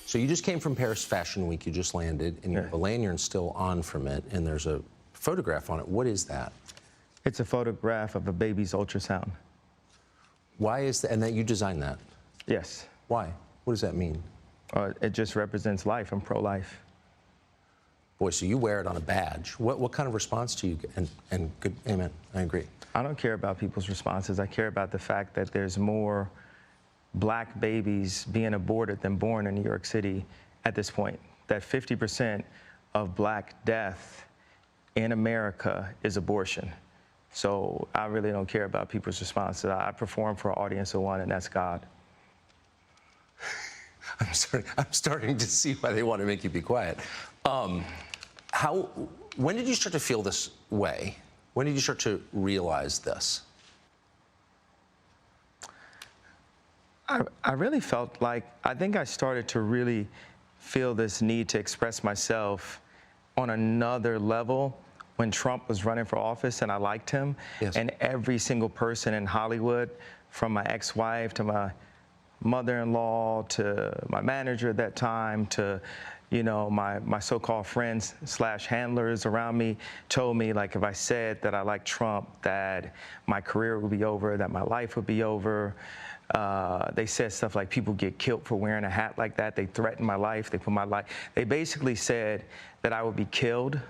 So you just came from Paris Fashion Week. You just landed, and you have a lanyard still on from it, and there's a photograph on it. What is that? It's a photograph of a baby's ultrasound. Why is that? And that you designed that? Yes. Why? What does that mean? It just represents life. I'm pro-life. Boy, so you wear it on a badge. What kind of response do you get? And good, amen, I agree. I don't care about people's responses. I care about the fact that there's more black babies being aborted than born in New York City at this point. That 50% of black death in America is abortion. So I really don't care about people's responses. I perform for an audience of one, and that's God. I'm starting to see why they want to make you be quiet. When did you start to feel this way? When did you start to realize this? I really felt like, I think I started to really feel this need to express myself on another level when Trump was running for office, and I liked him. Yes. And every single person in Hollywood, from my ex-wife to my mother-in-law to my manager at that time to, you know, my so-called friends / handlers around me, told me, like, if I said that I liked Trump, that my career would be over, that my life would be over. They said stuff like people get killed for wearing a hat like that. They threatened my life. They put my life. They basically said that I would be killed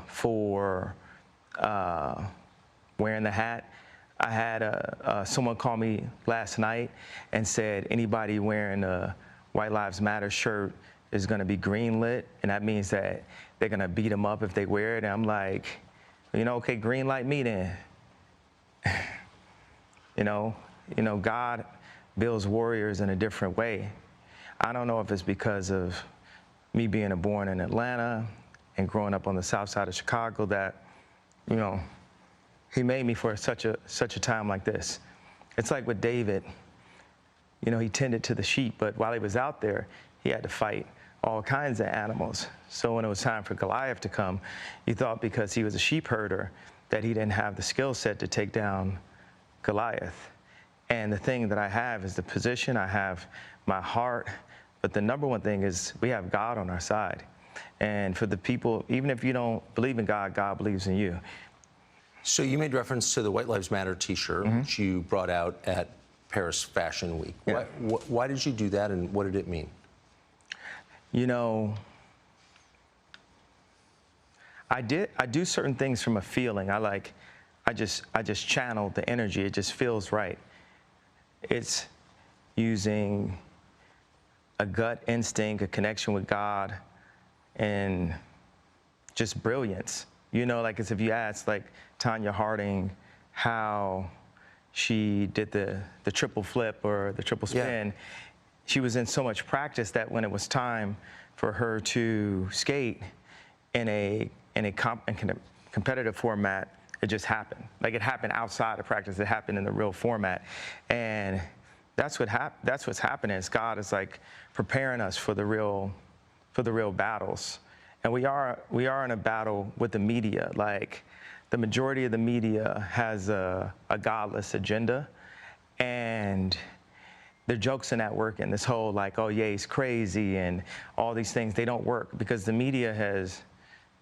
for wearing the hat. I had someone call me last night and said anybody wearing a White Lives Matter shirt is going to be greenlit, and that means that they're going to beat them up if they wear it. And I'm like, you know, okay, green light me then. You know, God builds warriors in a different way. I don't know if it's because of me being born in Atlanta and growing up on the south side of Chicago that, you know, he made me for such a time like this. It's like with David, you know, he tended to the sheep, but while he was out there, he had to fight all kinds of animals. So when it was time for Goliath to come, he thought because he was a sheep herder that he didn't have the skill set to take down Goliath. And the thing that I have is the position, I have my heart, but the number one thing is we have God on our side. And for the people, even if you don't believe in God, God believes in you. So you made reference to the White Lives Matter T-shirt, which you brought out at Paris Fashion Week. Yeah. Why did you do that, and what did it mean? You know, I do certain things from a feeling. I just channel the energy. It just feels right. It's using a gut instinct, a connection with God, and just brilliance. You know, like as if you asked like Tanya Harding how she did the triple flip or the triple spin. Yeah. She was in so much practice that when it was time for her to skate in a competitive format, it just happened. Like it happened outside of practice. It happened in the real format, and that's what's happening. Is God is like preparing us for the real battles, and we are in a battle with the media. Like the majority of the media has a godless agenda, and their jokes in that work, and this whole like, oh yeah, he's crazy, and all these things, they don't work because the media has,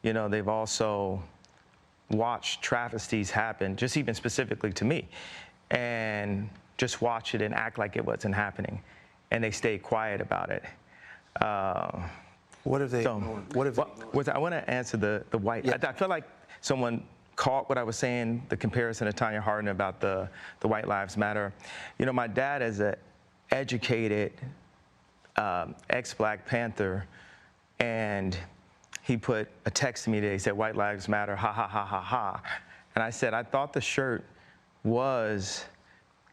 you know, they've also watched travesties happen, just even specifically to me, and just watch it and act like it wasn't happening, and they stay quiet about it. What have they? I want to answer the white. Yeah. I feel like someone caught what I was saying, the comparison to Tanya Harding about the White Lives Matter. You know, my dad is an educated ex-Black Panther, and he put a text to me today. He said, "White Lives Matter, ha ha ha ha ha," and I said, I thought the shirt was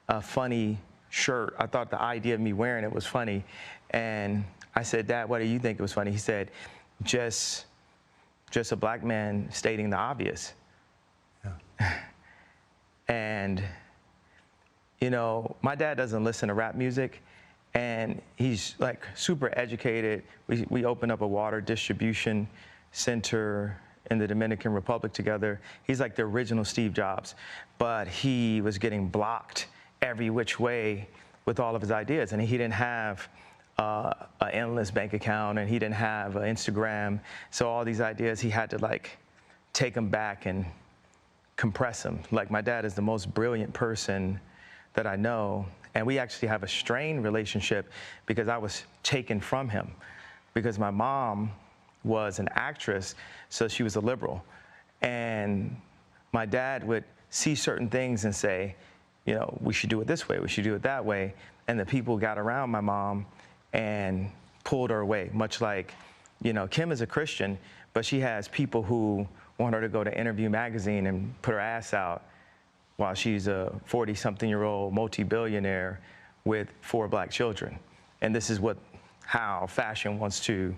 a funny shirt. I thought the idea of me wearing it was funny, and I said, "Dad, why do you think it was funny?" He said, just a Black man stating the obvious. Yeah. And, you know, my dad doesn't listen to rap music, and he's like super educated. We opened up a water distribution center in the Dominican Republic together. He's like the original Steve Jobs, but he was getting blocked every which way with all of his ideas, and he didn't have an endless bank account, and he didn't have an Instagram. So all these ideas, he had to like take them back and compress them. Like, my dad is the most brilliant person that I know, and we actually have a strained relationship because I was taken from him, because my mom was an actress, so she was a liberal. And my dad would see certain things and say, you know, we should do it this way, we should do it that way. And the people got around my mom and pulled her away, much like, you know, Kim is a Christian, but she has people who want her to go to Interview magazine and put her ass out while she's a 40-something-year-old multi-billionaire with 4 black children. And this is how fashion wants to,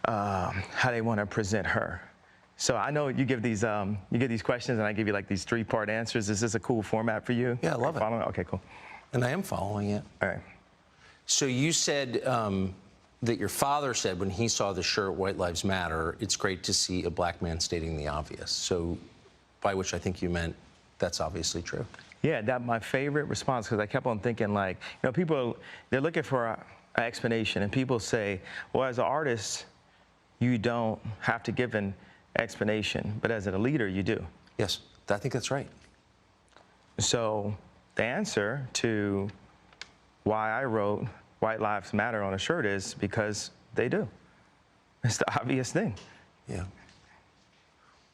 how they want to present her. So I know you give these questions, and I give you like these 3-part answers. Is this a cool format for you? Yeah, I love it. Okay, cool. And I am following it. All right. So you said that your father said when he saw the shirt, White Lives Matter, it's great to see a black man stating the obvious. So by which I think you meant that's obviously true. Yeah, that's my favorite response, because I kept on thinking, like, you know, people, they're looking for an explanation, and people say, well, as an artist, you don't have to give an explanation, but as a leader, you do. Yes, I think that's right. So the answer to why I wrote White Lives Matter on a shirt is because they do. It's the obvious thing. Yeah.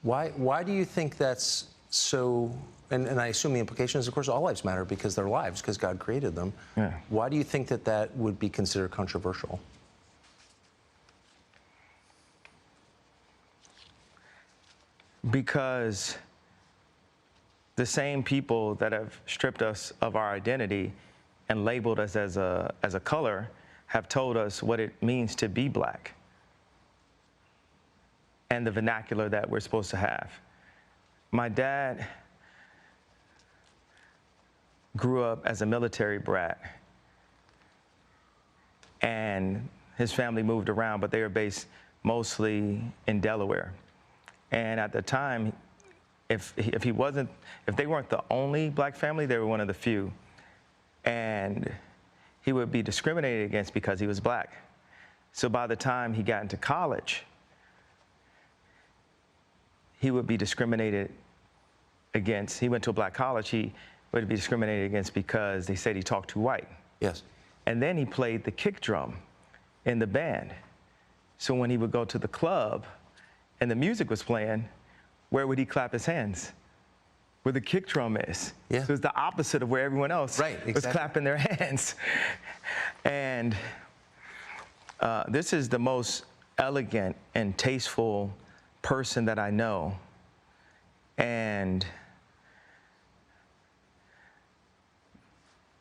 Why do you think that's so, and I assume the implication is, of course, all lives matter because they're lives, because God created them. Yeah. Why do you think that that would be considered controversial? Because the same people that have stripped us of our identity and labeled us as a color have told us what it means to be black and the vernacular that we're supposed to have. My dad grew up as a military brat, and his family moved around, but they were based mostly in Delaware. And at the time, if they weren't the only black family, they were one of the few. And he would be discriminated against because he was black. So by the time he got into college, he would be discriminated against. He went to a black college, he would be discriminated against because they said he talked too white. Yes. And then he played the kick drum in the band. So when he would go to the club and the music was playing, where would he clap his hands? Where the kick drum is. Yeah. So it's the opposite of where everyone else was clapping their hands. And this is the most elegant and tasteful person that I know. And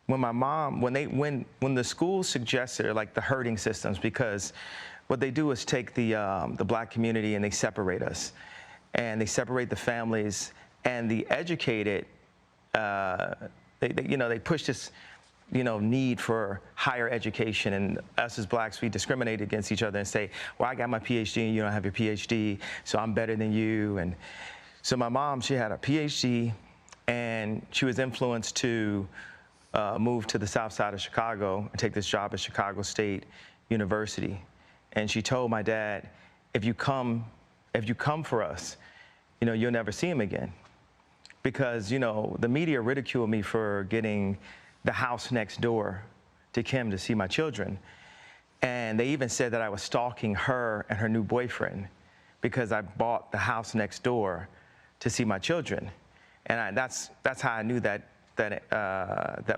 when my mom, when the school suggested, like, the herding systems, because what they do is take the black community and they separate us, and they separate the families, and the educated, they push this, need for higher education, and us as blacks, we discriminate against each other and say, well, I got my PhD and you don't have your PhD, so I'm better than you. And so my mom, she had a PhD, and she was influenced to move to the south side of Chicago and take this job at Chicago State University. And she told my dad, if you come for us, you'll never see him again. Because, the media ridiculed me for getting the house next door to Kim to see my children. And they even said that I was stalking her and her new boyfriend because I bought the house next door to see my children. And that's how I knew that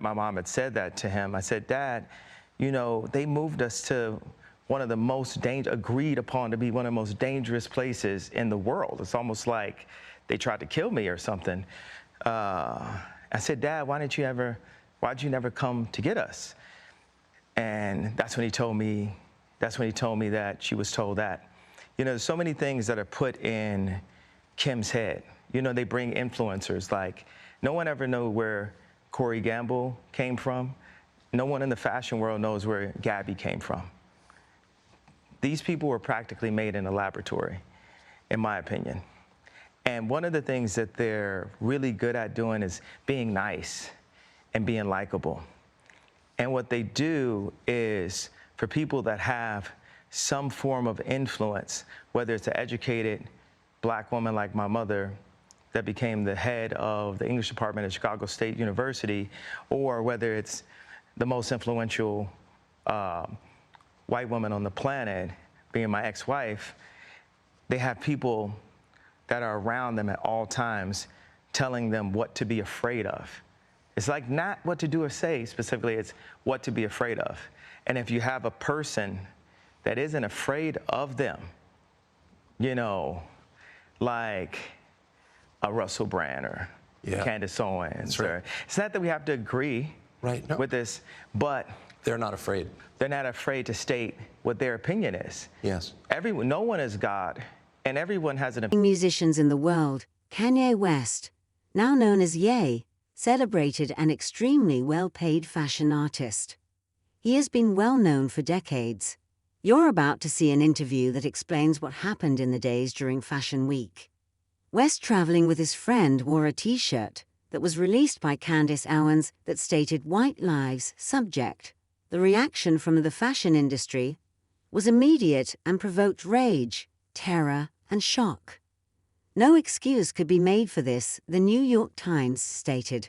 my mom had said that to him. I said, Dad, they moved us to one of the most agreed upon to be one of the most dangerous places in the world. It's almost like they tried to kill me or something. I said, Dad, why'd you never come to get us? And that's when he told me that she was told that. There's so many things that are put in Kim's head. They bring influencers, like, no one ever knew where Corey Gamble came from. No one in the fashion world knows where Gabby came from. These people were practically made in a laboratory, in my opinion. And one of the things that they're really good at doing is being nice and being likable. And what they do is for people that have some form of influence, whether it's an educated black woman like my mother that became the head of the English department at Chicago State University, or whether it's the most influential white woman on the planet, being my ex-wife, they have people that are around them at all times telling them what to be afraid of. It's like not what to do or say specifically, it's what to be afraid of. And if you have a person that isn't afraid of them, you know, like a Russell Brand or Candace Owens, right. It's not that we have to agree with this, but they're not afraid. They're not afraid to state what their opinion is. Yes. No one is God, and everyone has an opinion. Musicians in the world, Kanye West, now known as Ye, celebrated an extremely well-paid fashion artist. He has been well known for decades. You're about to see an interview that explains what happened in the days during Fashion Week. West, traveling with his friend, wore a t-shirt that was released by Candace Owens that stated "White Lives" subject. The reaction from the fashion industry was immediate and provoked rage, terror, and shock. No excuse could be made for this, the New York Times stated.